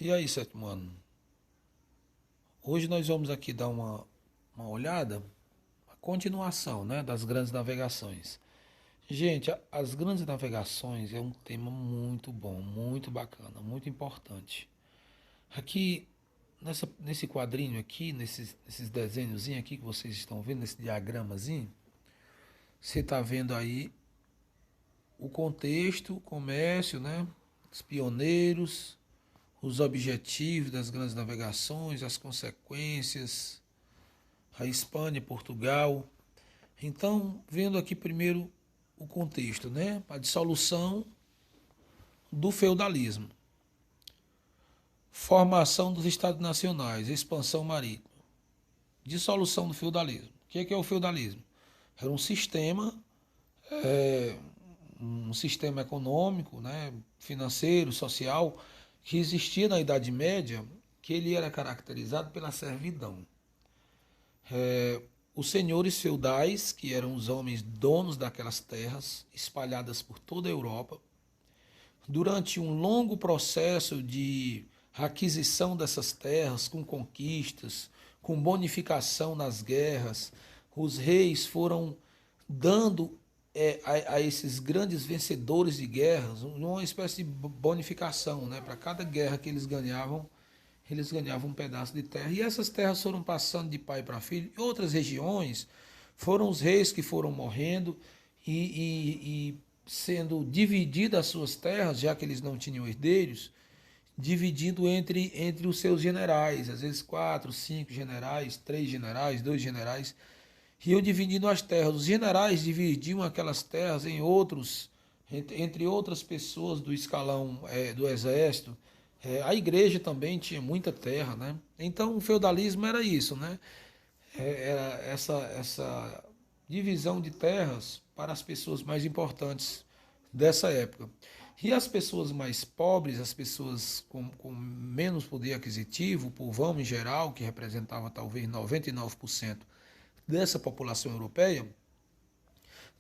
E aí, sétimo ano? Hoje nós vamos aqui dar uma olhada, a continuação, né, das grandes navegações. Gente, as grandes navegações é um tema muito bom, muito bacana, muito importante. Aqui, nesse quadrinho aqui, nesses desenhozinhos aqui que vocês estão vendo, nesse diagramazinho, você está vendo aí o contexto, o comércio, né, os pioneiros, os objetivos das grandes navegações, as consequências, a Espanha, Portugal. Então, vendo aqui primeiro o contexto, né? A dissolução do feudalismo, formação dos estados nacionais, expansão marítima, dissolução do feudalismo. O que é o feudalismo? Era um sistema econômico, né, financeiro, social, que existia na Idade Média, que ele era caracterizado pela servidão. Os senhores feudais, que eram os homens donos daquelas terras, espalhadas por toda a Europa, durante um longo processo de aquisição dessas terras, com conquistas, com bonificação nas guerras, os reis foram dando a esses grandes vencedores de guerras uma espécie de bonificação, né? Para cada guerra que eles ganhavam um pedaço de terra. E essas terras foram passando de pai para filho. Em outras regiões, foram os reis que foram morrendo e sendo divididas as suas terras, já que eles não tinham herdeiros, dividindo entre os seus generais, às vezes quatro, cinco generais, três generais, dois generais, iam dividindo as terras. Os generais dividiam aquelas terras em outros, entre outras pessoas do escalão do exército. A igreja também tinha muita terra, né? Então o feudalismo era isso, né? Era essa divisão de terras para as pessoas mais importantes dessa época. E as pessoas mais pobres, as pessoas com menos poder aquisitivo, o povão em geral, que representava talvez 99% dessa população europeia,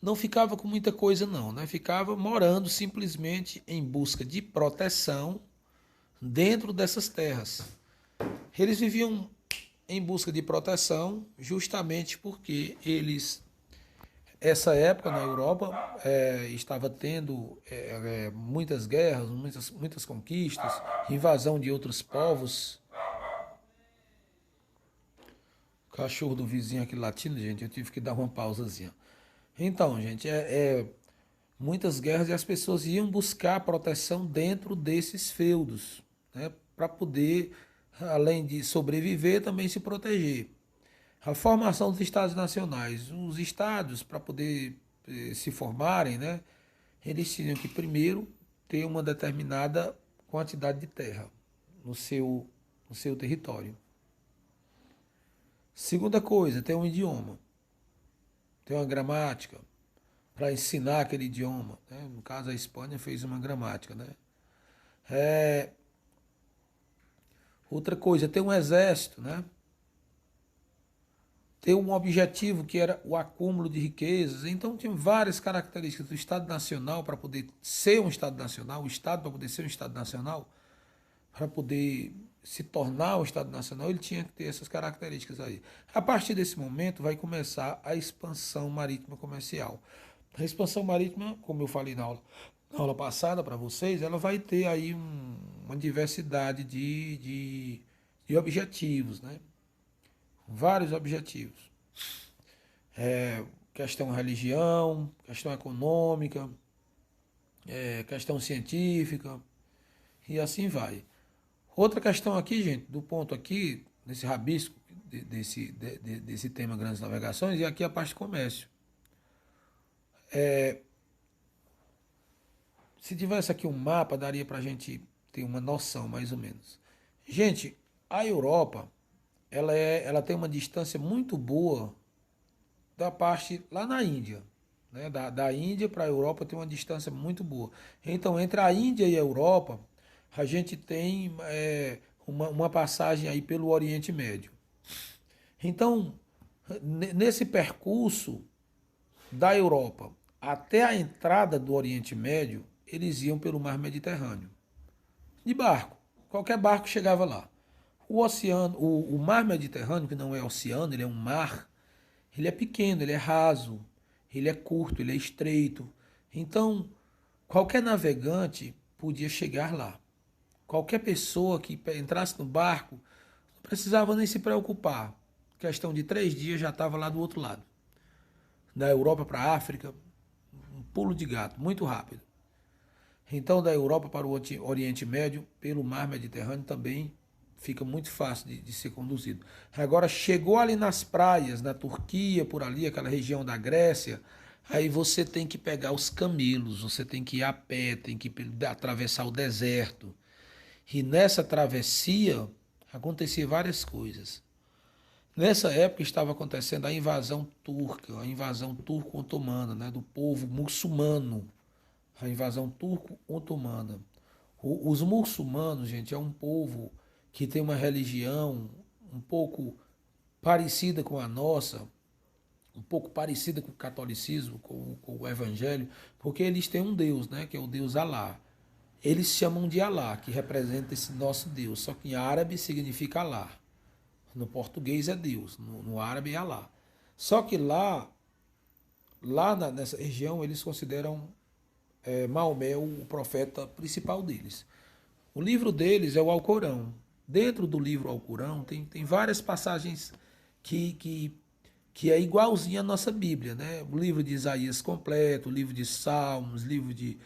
não ficava com muita coisa não, né? Ficava morando simplesmente em busca de proteção dentro dessas terras. Eles viviam em busca de proteção justamente porque essa época na Europa estava tendo muitas guerras, muitas conquistas, invasão de outros povos. O cachorro do vizinho aqui latindo, gente, eu tive que dar uma pausazinha. Então, gente, muitas guerras e as pessoas iam buscar proteção dentro desses feudos, né, para poder, além de sobreviver, também se proteger. A formação dos estados nacionais. Os estados, para poder se formarem, né, eles tinham que primeiro ter uma determinada quantidade de terra no seu território. Segunda coisa, ter um idioma, ter uma gramática, para ensinar aquele idioma. Né? No caso, a Espanha fez uma gramática. Né? É, outra coisa, ter um exército, né? Ter um objetivo que era o acúmulo de riquezas. Então, tinha várias características do Estado Nacional para poder ser um Estado Nacional, o Estado para poder ser um Estado Nacional, para poder se tornar um Estado Nacional, ele tinha que ter essas características aí. A partir desse momento, vai começar a expansão marítima comercial. A expansão marítima, como eu falei na aula passada para vocês, ela vai ter aí uma diversidade de objetivos, né? Vários objetivos. Questão religião, questão econômica, questão científica, e assim vai. Outra questão aqui, gente, do ponto aqui, nesse rabisco desse tema grandes navegações, e aqui a parte de comércio. Se tivesse aqui um mapa, daria para a gente ter uma noção, mais ou menos. Gente, a Europa, ela tem uma distância muito boa da parte lá na Índia. Né? Da Índia para a Europa tem uma distância muito boa. Então, entre a Índia e a Europa, a gente tem uma passagem aí pelo Oriente Médio. Então, nesse percurso da Europa até a entrada do Oriente Médio, eles iam pelo mar Mediterrâneo, de barco, qualquer barco chegava lá. O oceano, o mar Mediterrâneo, que não é oceano, ele é um mar, ele é pequeno, ele é raso, ele é curto, ele é estreito. Então, qualquer navegante podia chegar lá. Qualquer pessoa que entrasse no barco não precisava nem se preocupar. Questão de 3 dias já estava lá do outro lado. Da Europa para a África, um pulo de gato, muito rápido. Então, da Europa para o Oriente Médio, pelo mar Mediterrâneo, também fica muito fácil de ser conduzido. Agora, chegou ali nas praias, na Turquia, por ali, aquela região da Grécia, aí você tem que pegar os camelos, você tem que ir a pé, tem que atravessar o deserto. E nessa travessia acontecia várias coisas. Nessa época estava acontecendo a invasão turca, a invasão turco-otomana, né, do povo muçulmano, a invasão turco-otomana. Os muçulmanos, gente, é um povo que tem uma religião um pouco parecida com a nossa, um pouco parecida com o catolicismo, com o evangelho, porque eles têm um Deus, né, que é o Deus Alá. Eles chamam de Alá, que representa esse nosso Deus, só que em árabe significa Alá. No português é Deus, no árabe é Alá. Só que nessa região, eles consideram Maomé o profeta principal deles. O livro deles é o Alcorão. Dentro do livro Alcorão tem várias passagens que, que, que é igualzinho à nossa Bíblia, né? O livro de Isaías completo, o livro de Salmos, livro de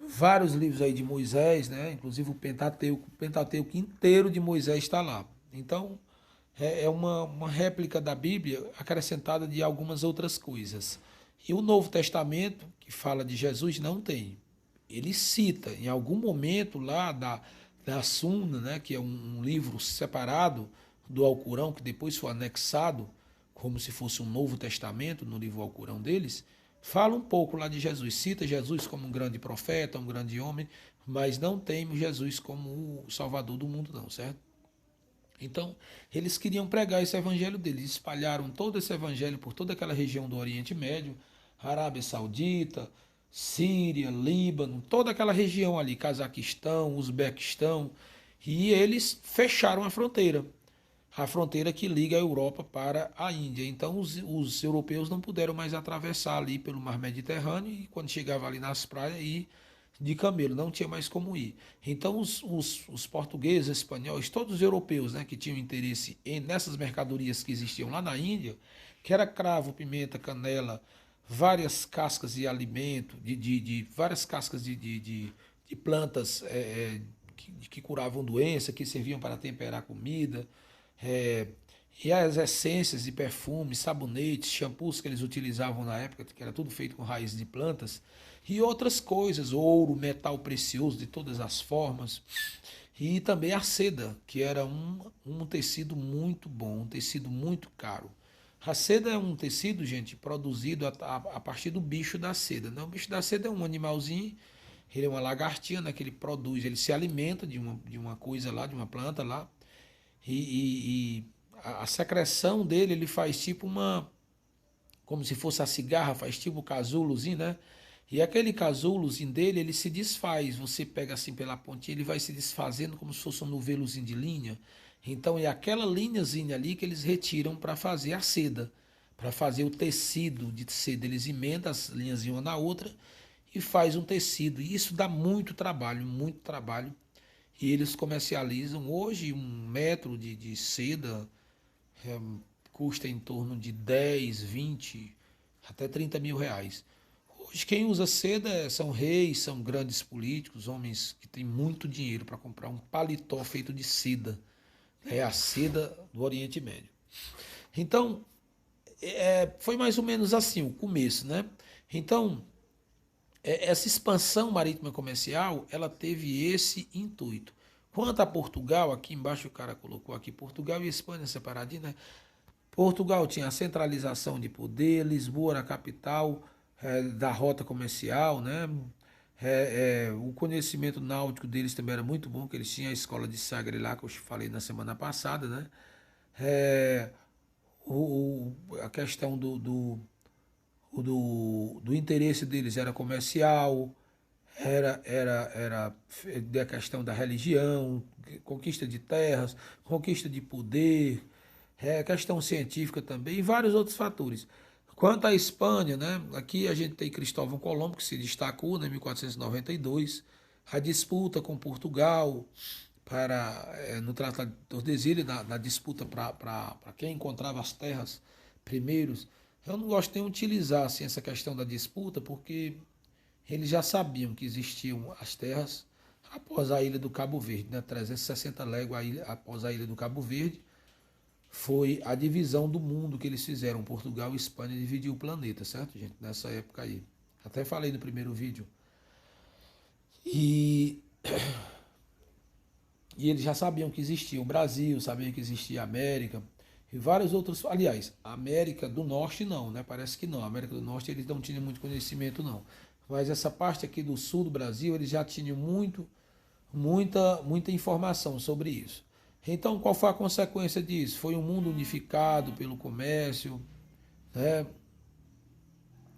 vários livros aí de Moisés, né? Inclusive o Pentateuco inteiro de Moisés está lá. Então, é uma réplica da Bíblia acrescentada de algumas outras coisas. E o Novo Testamento, que fala de Jesus, não tem. Ele cita em algum momento lá da Sunna, né, que é um livro separado do Alcorão, que depois foi anexado como se fosse um Novo Testamento no livro Alcorão deles, fala um pouco lá de Jesus, cita Jesus como um grande profeta, um grande homem, mas não tem Jesus como o Salvador do mundo não, certo? Então, eles queriam pregar esse evangelho deles, espalharam todo esse evangelho por toda aquela região do Oriente Médio, Arábia Saudita, Síria, Líbano, toda aquela região ali, Cazaquistão, Uzbequistão, e eles fecharam a fronteira que liga a Europa para a Índia. Então, os europeus não puderam mais atravessar ali pelo mar Mediterrâneo e quando chegava ali nas praias, ir de camelo, não tinha mais como ir. Então, os portugueses, espanhóis, todos os europeus, né, que tinham interesse nessas mercadorias que existiam lá na Índia, que era cravo, pimenta, canela, várias cascas de alimento, várias cascas de plantas que curavam doença, que serviam para temperar comida, é, e as essências de perfumes, sabonetes, shampoos que eles utilizavam na época, que era tudo feito com raízes de plantas, e outras coisas, ouro, metal precioso de todas as formas, e também a seda, que era um tecido muito bom, um tecido muito caro. A seda é um tecido, gente, produzido a partir do bicho da seda. Né? O bicho da seda é um animalzinho, ele é uma lagartinha, né, que ele produz, ele se alimenta de uma coisa lá, de uma planta lá, e a secreção dele, ele faz tipo como se fosse a cigarra, faz tipo o casulozinho, né? E aquele casulozinho dele, ele se desfaz. Você pega assim pela pontinha, ele vai se desfazendo como se fosse um novelozinho de linha. Então é aquela linhazinha ali que eles retiram para fazer a seda, para fazer o tecido de seda. Eles emendam as linhas uma na outra e faz um tecido. E isso dá muito trabalho, muito trabalho. E eles comercializam hoje 1 metro de seda é, custa em torno de 10, 20, até 30 mil reais. Hoje quem usa seda são reis, são grandes políticos, homens que têm muito dinheiro para comprar um paletó feito de seda. É a seda do Oriente Médio. Então, foi mais ou menos assim o começo, né? Então, essa expansão marítima comercial, ela teve esse intuito. Quanto a Portugal, aqui embaixo o cara colocou aqui Portugal e Espanha separadinho, né? Portugal tinha a centralização de poder, Lisboa era a capital da rota comercial, né? O conhecimento náutico deles também era muito bom, que eles tinham a escola de Sagre lá, que eu falei na semana passada, né? É, a questão do interesse deles era comercial, era da questão da religião, conquista de terras, conquista de poder, questão científica também e vários outros fatores. Quanto à Espanha, né, aqui a gente tem Cristóvão Colombo, que se destacou, né, em 1492, a disputa com Portugal no Tratado de Tordesilhas, na disputa para quem encontrava as terras primeiros. Eu não gosto nem de utilizar assim, essa questão da disputa, porque eles já sabiam que existiam as terras após a ilha do Cabo Verde, né? 360 léguas após a ilha do Cabo Verde, foi a divisão do mundo que eles fizeram. Portugal e Espanha dividiu o planeta, certo, gente? Nessa época aí. Até falei no primeiro vídeo. E, e eles já sabiam que existia o Brasil, sabiam que existia a América e vários outros. Aliás, a América do Norte não, né? Parece que não. A América do Norte eles não tinham muito conhecimento, não. Mas essa parte aqui do sul do Brasil, eles já tinham muita informação sobre isso. Então, qual foi a consequência disso? Foi um mundo unificado pelo comércio, né?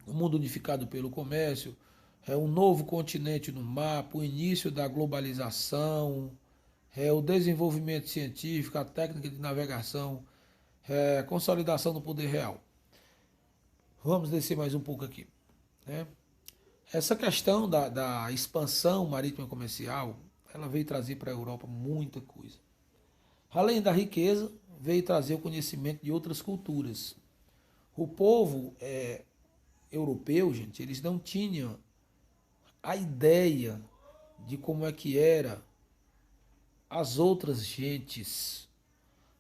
Um mundo unificado pelo comércio, um novo continente no mapa, o início da globalização, o desenvolvimento científico, a técnica de navegação, a consolidação do poder real. Vamos descer mais um pouco aqui, né? Essa questão da expansão marítima comercial, ela veio trazer para a Europa muita coisa. Além da riqueza, veio trazer o conhecimento de outras culturas. O povo europeu, gente, eles não tinham a ideia de como é que era as outras gentes,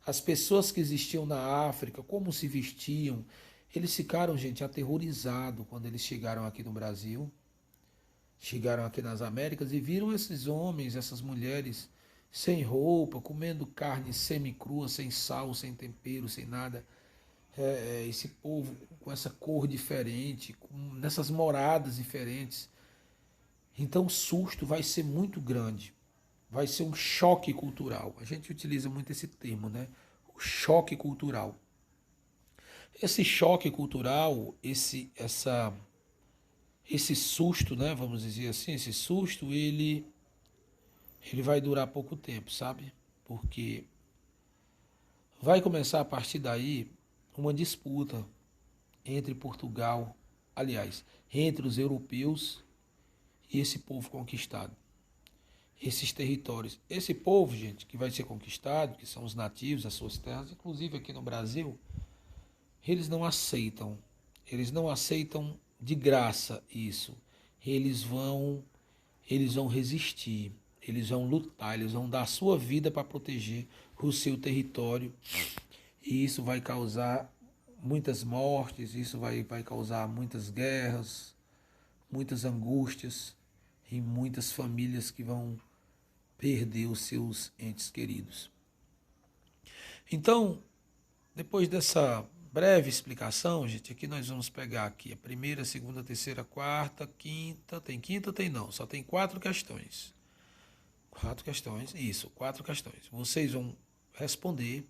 as pessoas que existiam na África, como se vestiam. Eles ficaram, gente, aterrorizados quando eles chegaram aqui no Brasil, chegaram aqui nas Américas e viram esses homens, essas mulheres sem roupa, comendo carne semi-crua, sem sal, sem tempero, sem nada. Esse povo com essa cor diferente, nessas moradas diferentes. Então o susto vai ser muito grande. Vai ser um choque cultural. A gente utiliza muito esse termo, né? O choque cultural. Esse choque cultural, esse susto, né? Vamos dizer assim, esse susto, ele vai durar pouco tempo, sabe? Porque vai começar a partir daí uma disputa entre Portugal, aliás, entre os europeus e esse povo conquistado. Esses territórios. Esse povo, gente, que vai ser conquistado, que são os nativos, as suas terras, inclusive aqui no Brasil, eles não aceitam. Eles não aceitam de graça isso. Eles vão resistir, eles vão lutar, eles vão dar a sua vida para proteger o seu território. E isso vai causar muitas mortes, isso vai causar muitas guerras, muitas angústias e muitas famílias que vão perder os seus entes queridos. Então, depois dessa breve explicação, gente, aqui nós vamos pegar aqui a primeira, segunda, terceira, quarta, quinta. Tem quinta? Tem não, só tem 4 questões. 4 questões, isso, 4 questões. Vocês vão responder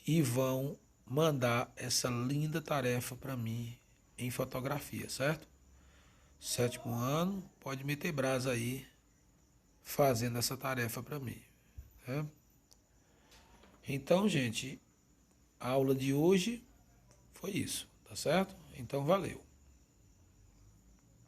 e vão mandar essa linda tarefa para mim em fotografia, certo? 7º ano, pode meter brasa aí fazendo essa tarefa para mim, né? Então, gente, a aula de hoje foi isso, tá certo? Então, valeu.